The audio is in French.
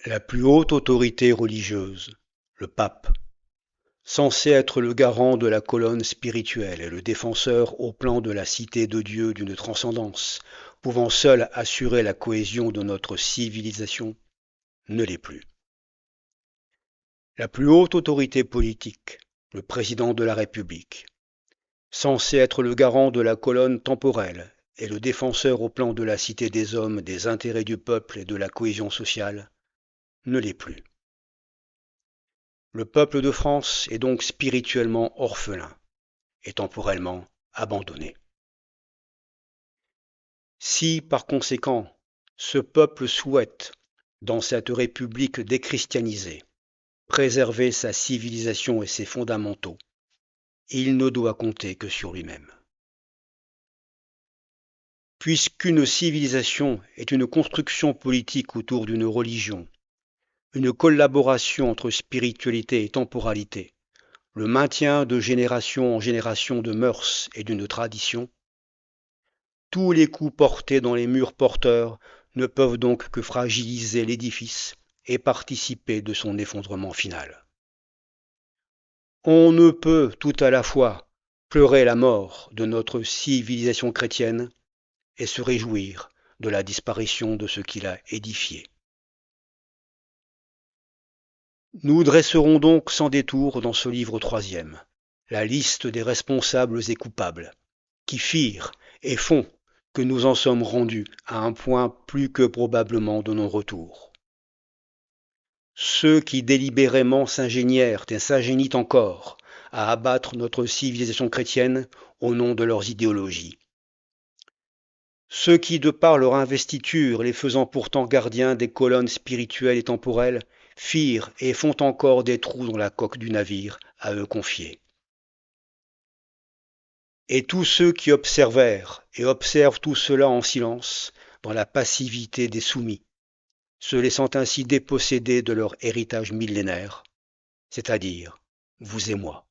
La plus haute autorité religieuse, le pape, censé être le garant de la colonne spirituelle et le défenseur au plan de la cité de Dieu d'une transcendance, pouvant seul assurer la cohésion de notre civilisation, ne l'est plus. La plus haute autorité politique, le président de la République, censé être le garant de la colonne temporelle et le défenseur au plan de la cité des hommes, des intérêts du peuple et de la cohésion sociale, ne l'est plus. Le peuple de France est donc spirituellement orphelin et temporellement abandonné. Si, par conséquent, ce peuple souhaite, dans cette république déchristianisée, préserver sa civilisation et ses fondamentaux, il ne doit compter que sur lui-même. Puisqu'une civilisation est une construction politique autour d'une religion, une collaboration entre spiritualité et temporalité, le maintien de génération en génération de mœurs et d'une tradition, tous les coups portés dans les murs porteurs ne peuvent donc que fragiliser l'édifice et participer de son effondrement final. On ne peut tout à la fois pleurer la mort de notre civilisation chrétienne et se réjouir de la disparition de ce qu'il a édifié. Nous dresserons donc sans détour dans ce livre troisième la liste des responsables et coupables, qui firent et font que nous en sommes rendus à un point plus que probablement de non-retour. Ceux qui délibérément s'ingénièrent et s'ingénient encore à abattre notre civilisation chrétienne au nom de leurs idéologies. Ceux qui, de par leur investiture, les faisant pourtant gardiens des colonnes spirituelles et temporelles, firent et font encore des trous dans la coque du navire à eux confiés. Et tous ceux qui observèrent et observent tout cela en silence, dans la passivité des soumis, se laissant ainsi déposséder de leur héritage millénaire, c'est-à-dire vous et moi.